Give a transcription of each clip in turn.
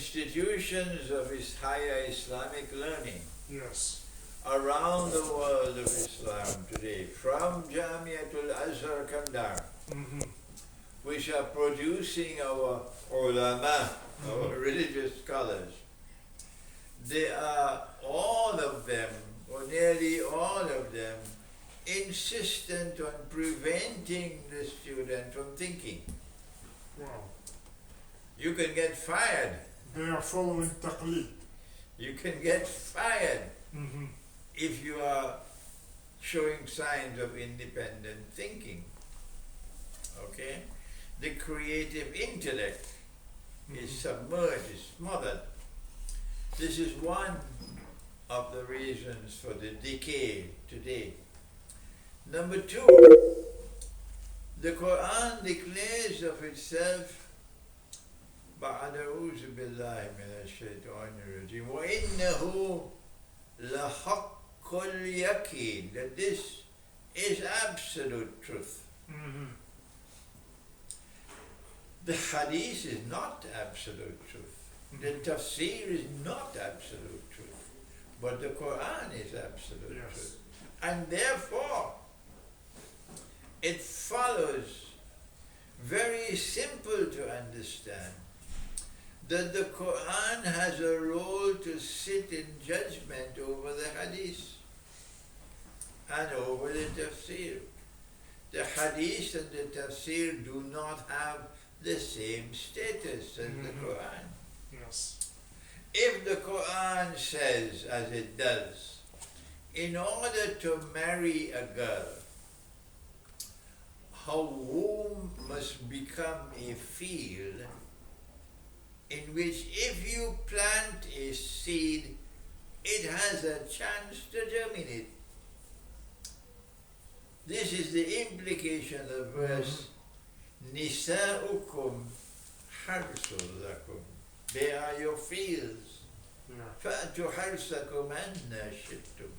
institutions of higher Islamic learning Yes. around the world of Islam today, from Jamiatul Azhar Kandar, Mm-hmm. which are producing our ulama, our religious scholars, they are all of them, or nearly all of them, insistent on preventing the student from thinking. Wow. You can get fired. They are following taqlid. You can get fired Mm-hmm. if you are showing signs of independent thinking. Okay? The creative intellect is submerged, is smothered. This is one of the reasons for the decay today. Number two, the Quran declares of itself, بعد أعوذ بالله من الشيطان الرجيم وإنه لحق اليقين, that this is absolute truth. Mm-hmm. The hadith is not absolute truth. The tafsir is not absolute truth. But the Quran is absolute Yes. truth. And therefore, it follows, very simple to understand, that the Quran has a role to sit in judgment over the hadith and over the tafsir. The hadith and the tafsir do not have the same status as the Quran. Yes. If the Quran says, as it does, in order to marry a girl, her womb must become a field in which if you plant a seed, it has a chance to germinate. This is the implication of verse Nisa'ukum harsul lakum. They are your fields. Fa'tu harsakum anna shittum.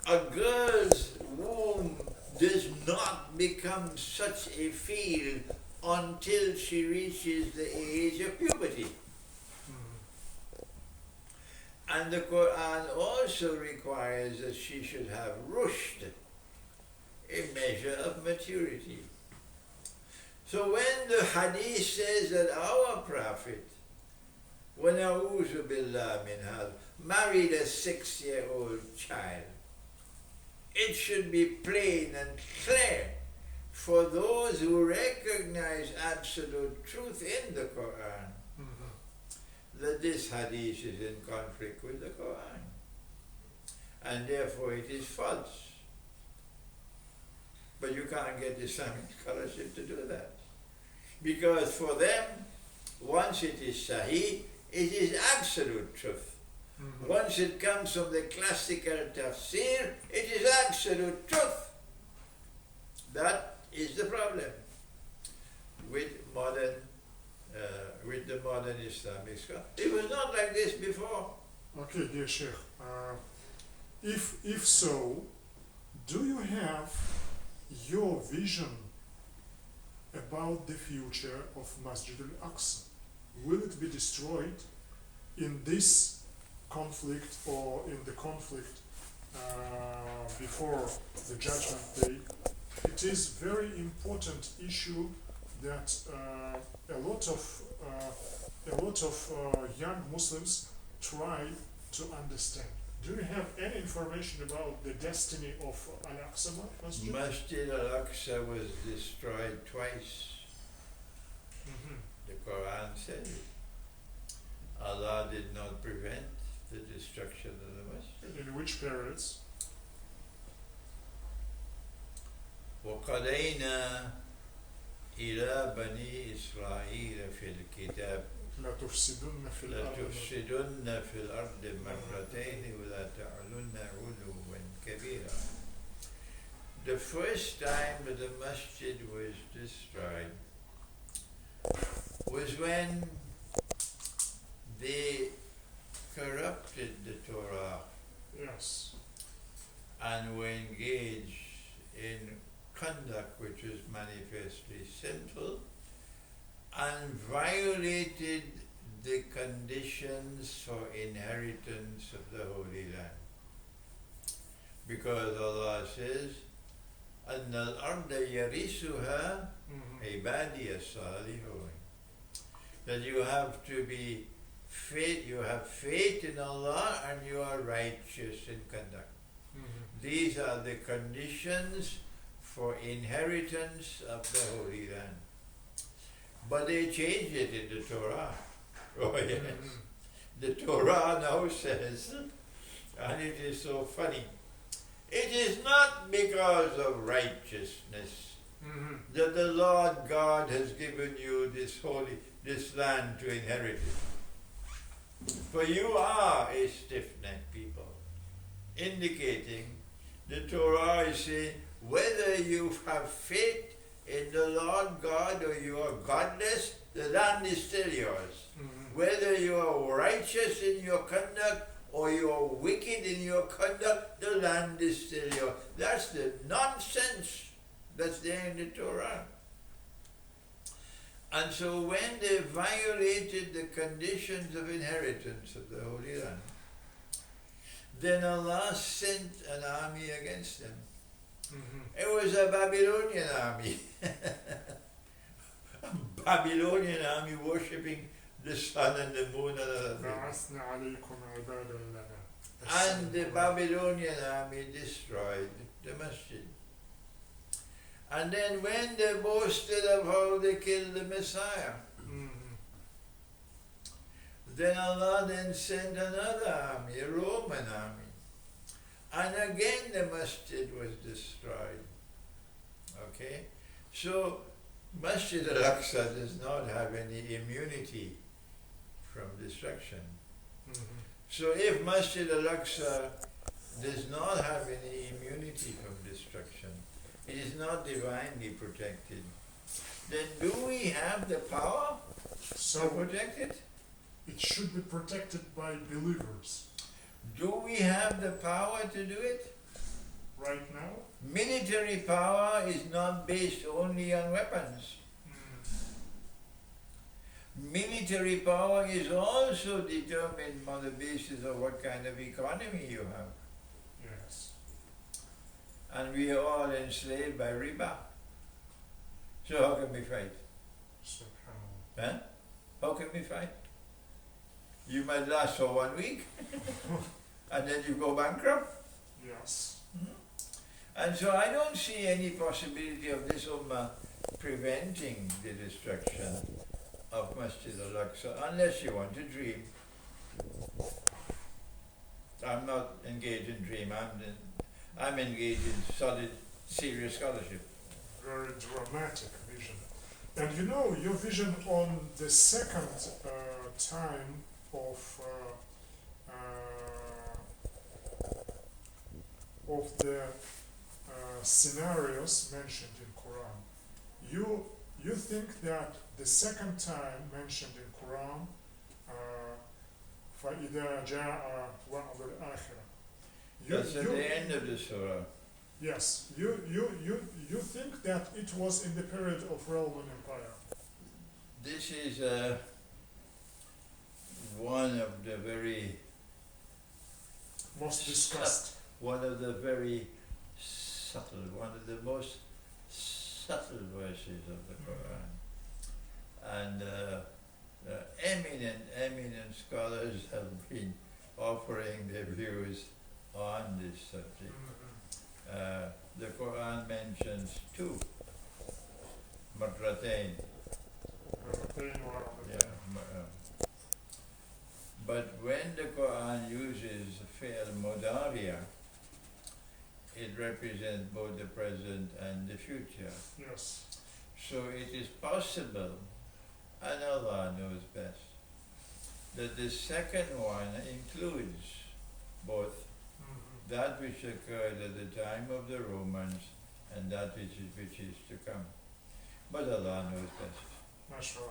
A girl's womb does not become such a field until she reaches the age of puberty. And the Quran also requires that she should have rushd, a measure of maturity. So when the hadith says that our Prophet, وَنَعُوذُ بِاللَّهِ مِنْهَا, married a 6-year-old child, it should be plain and clear for those who recognize absolute truth in the Quran that this hadith is in conflict with the Quran, and therefore it is false. But you can't get Islamic scholarship to do that, because for them, once it is Sahih, it is absolute truth. Once it comes from the classical tafsir, it is absolute truth. That is the problem with the modern Islamic scholar. It was not like this before. Okay, dear Sheikh. If so, do you have your vision about the future of Masjid al-Aqsa? Will it be destroyed in this conflict or in the conflict before the Judgment Day? It is very important issue that a lot of young Muslims try to understand. Do you have any information about the destiny of Al-Aqsa Masjid? Masjid al-Aqsa was destroyed twice. The Quran said it. Allah did not prevent the destruction of the masjid. In which periods? وَقَضَيْنَا إِلَى بَنِي إِسْرَائِيلَ فِي الْكِتَابِ لَتُفْسِدُنَّ فِي لَتُفْسِدُنَّ فِي الْأَرْضِ مَرَّتَيْنِ وَلَا تَعْلُنَّ عُلُوًّا كَبِيرًا. The first time that the masjid was destroyed was when they corrupted the Torah Yes. and were engaged in conduct which was manifestly sinful and violated the conditions for inheritance of the Holy Land. Because Allah says, أَنَّ الْأَرْضَ يَرِثُهَا عِبَادِيَ الصَّالِحُونَ. That you have to be faith, you have faith in Allah and you are righteous in conduct. These are the conditions for inheritance of the Holy Land. But they changed it in the Torah. Oh yes. The Torah now says, and it is so funny, it is not because of righteousness that the Lord God has given you this land to inherit it. For you are a stiff-necked people, indicating the Torah is saying whether you have faith in the Lord God or you are godless, the land is still yours. Whether you are righteous in your conduct or you are wicked in your conduct, the land is still yours. That's the nonsense that's there in the Torah. And so when they violated the conditions of inheritance of the Holy Land, then Allah sent an army against them. It was a Babylonian army. A Babylonian army worshipping the sun and the moon and other things. And the Babylonian army destroyed the masjid. And then when they boasted of how they killed the Messiah, then Allah then sent another army, a Roman army. And again the masjid was destroyed. Okay? So Masjid al-Aqsa does not have any immunity from destruction. So if Masjid al-Aqsa does not have any immunity from destruction, it is not divinely protected, then do we have the power to protect it? It should be protected by believers. Do we have the power to do it? Right now? Military power is not based only on weapons. Military power is also determined on the basis of what kind of economy you have. Yes. And we are all enslaved by riba. So how can we fight? Subhanallah. Huh? How can we fight? You might last for 1 week and then you go bankrupt. Yes. And so I don't see any possibility of this ummah preventing the destruction of Masjid al-Aqsa unless you want to dream. I'm not engaged in dream, I'm engaged in solid, serious scholarship. Very dramatic vision. And you know, your vision on the second time of the scenarios mentioned in Quran, you think that the second time mentioned in Quran, فَإِذَا جَاءَ وَعْدُ الْآخِرَةِ, That's at the end of the surah. Yes, you think that it was in the period of Roman Empire. This is one of the very most discussed. One of the very subtle, one of the most subtle verses of the Quran. And eminent scholars have been offering their views on this subject. The Quran mentions two, marratain. But when the Quran uses fi'l mudariya, it represents both the present and the future. Yes. So it is possible, and Allah knows best, that the second one includes both that which occurred at the time of the Romans and that which is to come. But Allah knows best. MashaAllah.